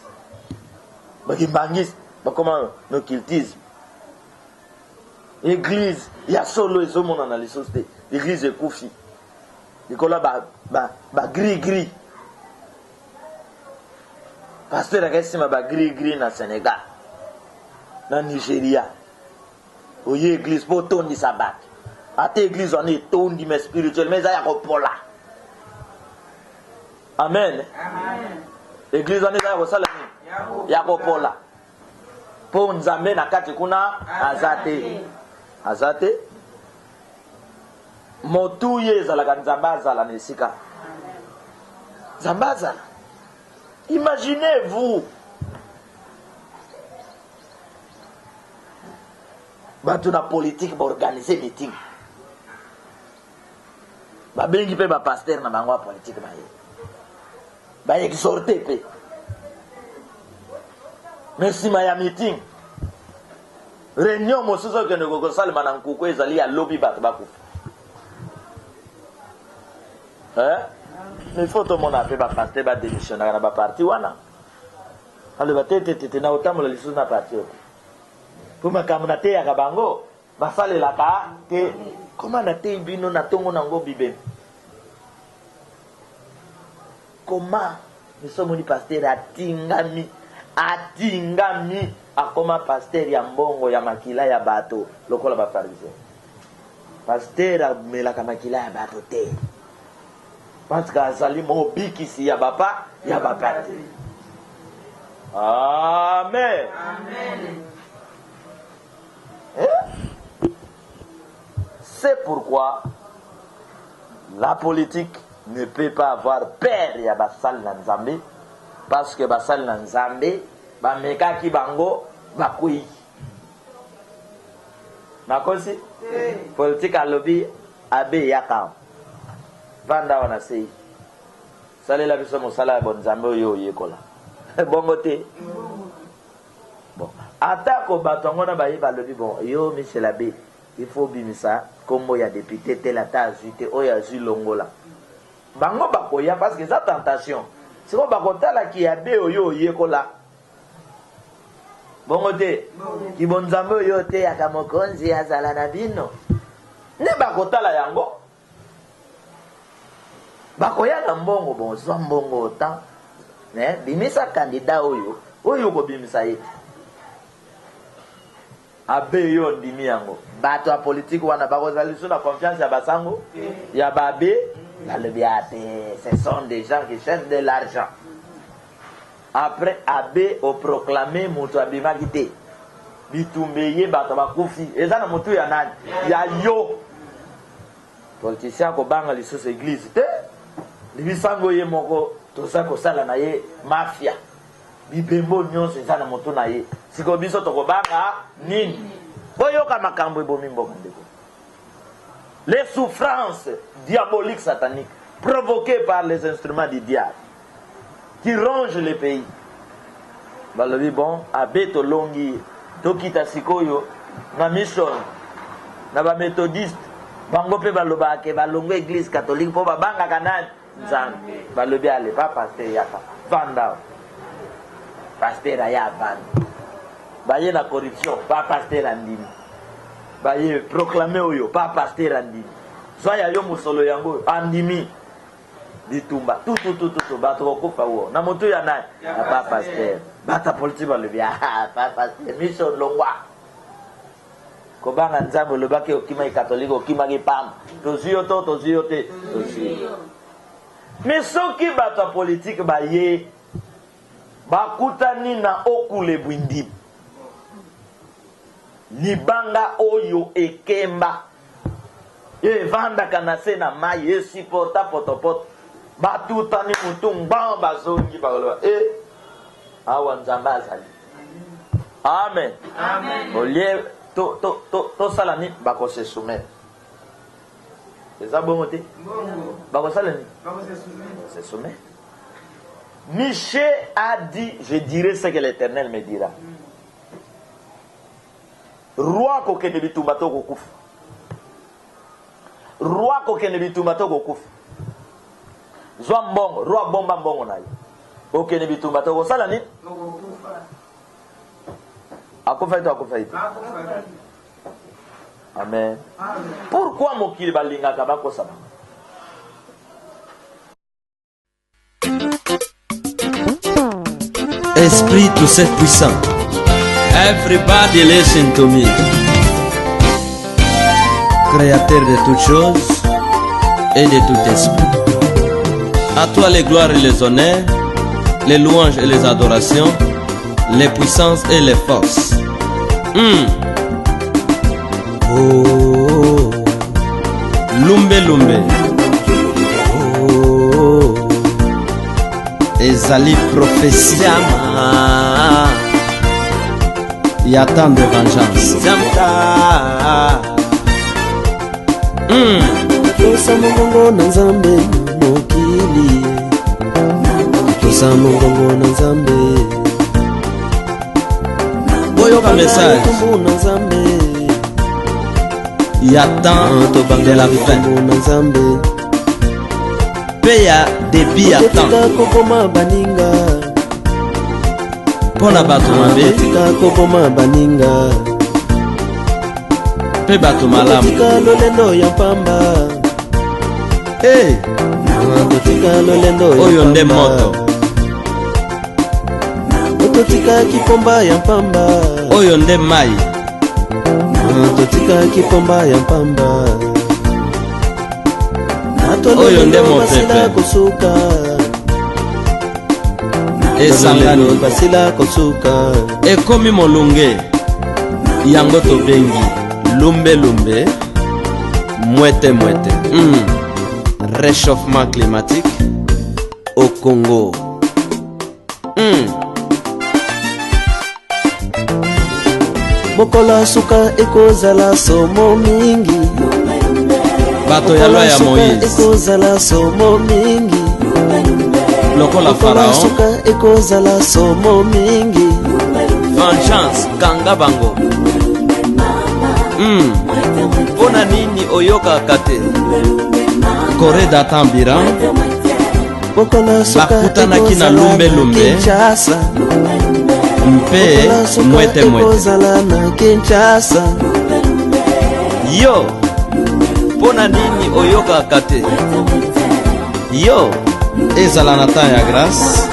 Baki bangis, ba comment l'occultisme. Église, il y a solo et somo na les sociétés. Église est koufi. Nikola ba gris. Pasteur akasema ba gris na Sénégal na Nigeria oye église pour tondi sabat ate église on est tondi mais spirituel mais ya ko pola. Amen. Amen. Église on est ya ko sala ni ya ko pola po nzambe na kati kuna azate motu yeza la kanzambaza la nesika zambaza. Imaginez-vous. Batu na politique pour organiser meeting. Ba bengi pe ba pasteur na bango politique ba ye. Ba exhorter pe. Merci ma ya meeting. Réunion mosusu ke nego salma na nkuko ezali ya lobby batu bakufa. Mais il faut tout le monde appeler ba pasteur ba démissionnaire na ba parti wana. Ale ba tete na otamola lisu na parti. Pour ma camarade ya kabango ba sale la ka te comment na te bino na tongo na ngo bibe. Comment nous sommes ni pasteur atingami akoma pasteur ya mbongo ya makila ya bato lokola ba pharisien. Pasteur melaka makila ya bato te. Parce que azali mobikisi ya bapa ya bapate. Amen. Amen. C'est pourquoi la politique ne peut pas avoir peur ya basal na Nzambe parce que basal na Nzambe ba meka ki bango bakui. Nakosi politique a lobby abe yaka. Vanda wana sei. Salela biso mosala bon Nzambe yo yekola. Bongo te. Bon, atako batongo na baye ba lobby bon yo monsieur l'abbé, il faut bimisa kombo ya député tel ata azute o ya zulongola. Bango bakoya parce que ça tentation. C'est quoi bakotala ki ya be oyo yekola. Bongo te. Ki bon Nzambe yo te ya kamokonzi azala na bino. ne bakotala yango bakoya na mbongo bon zwa mbongo autant bimisa candidat oyo kobimisa ye abe yo ndimi yango bato ya politique wana bakozali sous la confiance ya basango ya babe ce sont des gens qui cherchent de l'argent. Après abe au proclamer moto abimaki te bitumbeye bato bakufi eza na moto ya nani ya yo politicien ko banga lisusu église te libisango ye moko toza kosala na ye mafia bibembo nyonso eza na moto na ye siko biso tokobanga nini boyoka makambo ebomi mboka ndeko. Les souffrances diaboliques sataniques provoquées par les instruments du diable qui rongent les pays. Balobi bon abeto longi tokita sikoyo na mission na ba méthodiste bango pe baloba ke balongo église catholique po babanga kanani nzambe balobi ale pa pasteur yaka vanda pasteur aya vanda baye na corruption pa pasteur andimi baye proclamer oyo pa pasteur andimi soya yo musolo yango andimi ditumba tout bato ko fa wo na moto ya nai na pa pasteur bata politique balobi pa pasteur mission longwa ko banga nzambe lo bake okima catholique okima ki pam toziyo te mais soki bato politique baye bakutani na okule bwindi libanga oyo ekemba evanda kanase na mai esiporta potopoto batutani mutu ngba bazongi bakoloba awa nzambe azali amen olie tosala ni bakose soumettre eza bongo te bakosala ni se soumettre. Michée a dit, je dirai ce que l'Éternel me dira. Roi kokene bitumbato kokufa. Roi kokene bitumbato kokufa. Zwa mbongo, roi bomba mbongo na ye. Okene bitumbato kosala ni? Akufa ito akufa ito. Amen. Pourquoi mokili balingaka bakosaba? Esprit tout seul puissant. Everybody listen to me. Créateur de toutes choses et de tout esprit. À toi les gloires et les honneurs, les louanges et les adorations, les puissances et les forces. Oh, lumbe lumbe. Oh, ezali prophétie. Il y a tant de vengeance. Tosa mongongo na nzambe mokili. Tosa mongongo na nzambe. Boyoka message. Il y a tant de la fin. Peya débit à temps. Pona bato mabe tika kokoma baninga pe bato malamu tika lolendo ya pamba tika lolendo oyo nde moto tika kipomba ya pamba oyo nde mai tika kipomba ya pamba oyo nde mopepe kusuka esangani basila kosuka ekomi molunge yango tobengi lumbe lumbe mwete mwete. Réchauffement climatique au Congo. Bokola suka ekozala somo mingi bato ya loi ya Moïse ekozala somo mingi lokola Pharaon suka ekozala somo mingi vengeance kanga bango. Pona nini oyoka kate Corée d'Atambira bakutanaki na lumbe lumbe mpe mwete mwete yo Pona nini oyokaka te? Yo ezala na temps ya grâce.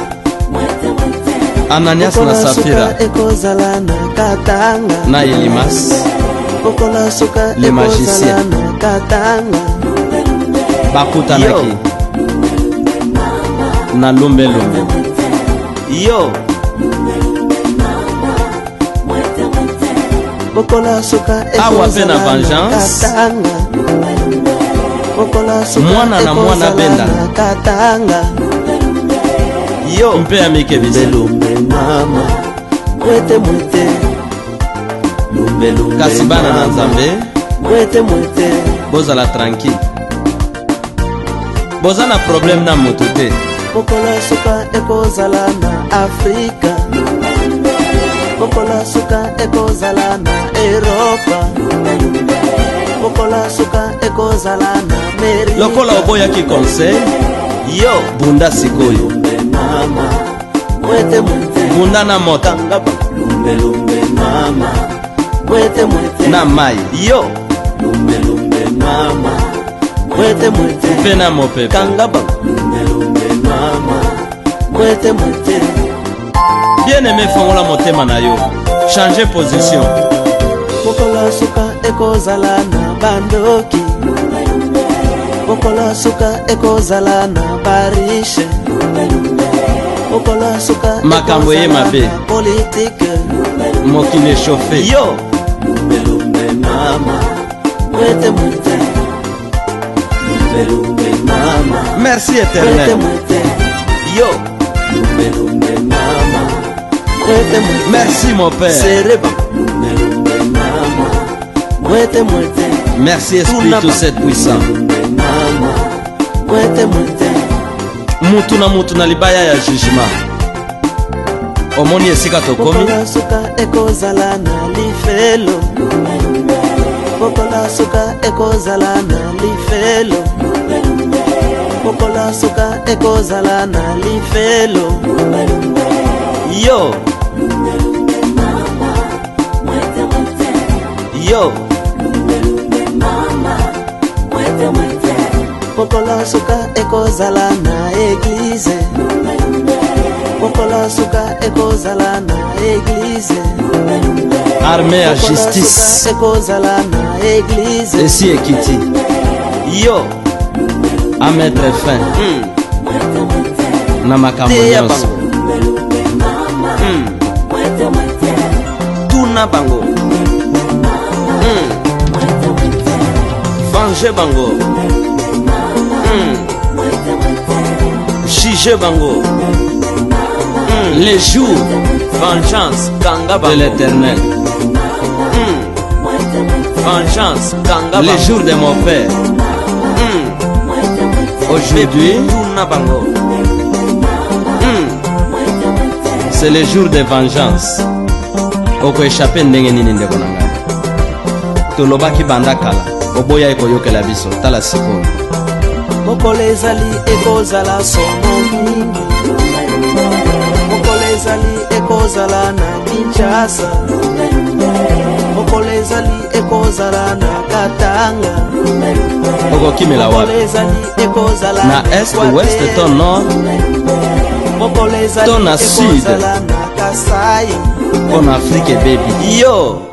Ananias na Safira ekozala na katanga na Elimas Pokola suka le magicien na katanga bakutanaki na lumbe. yo Pokola suka awa pe na vengeance mwana na mwana benda katanga yo mpe ya mikebisi mama mwete mwete kasi bana na Nzambe mwete mwete bozala tranquille, boza na problème na moto te. Pokola suka ekozala na Afrika, Pokola suka ekozala na Europa, Pokola suka ekozala na Amerika. Lokola oboyaki conseil yo bunda sikoyo mama mwete mwete bunda na moto lumbe lumbe mama mwete mwete na mai yo lumbe lumbe mama mwete mwete mpe na mopepe kangaba lumbe lumbe mama mwete mwete. bien aimé, fongola motema na yo, changer position. Pokola suka ekozala na bandoki, Pokola suka ekozala na barishe, Pokola suka makambo ye mabe politique mokili chauffe yo lumbe lumbe mama mwete mwete lumbe lumbe mama merci mwete éternel, mwete yo lumbe lumbe mama mwete mwete merci mon père, sereba lumbe lumbe mama mwete mwete merci esprit tout cette puissant. lumbe mama mwete mwete Mutu na mutu na libaya ya jugement omoni esika tokomi. Pokola suka ekozala na lifelo, Pokola suka ekozala na lifelo, Pokola suka ekozala na lifelo. yo yo Pokola suka ekozala na église, Pokola suka ekozala na église, Armée à Pokola justice suka ekozala na église. esi ekiti yo à mettre fin na makambo teya nyonso. bango tuna bango venger bango juger bango Les jours vengeance kanga de bango l'éternel, vengeance kanga les bango jours de mon père. Aujourd'hui, tuna bango c'est le jour de vengeance. Oko échappé ndenge nini ndeko na ngai. Tolobaki banda kala, oboya ekoyokela biso, tala sikoyo. Mokolo ezali ekozala somo mingi, Mokolo ezali ekozala na Kinshasa, Mokolo ezali ekozala na Katanga, Okokimela Mokolo wapi? ezali ekozala Na est, ouest, to nord, Mokolo ezali to na sud. ekozala na Kasai. en Afrique baby. yo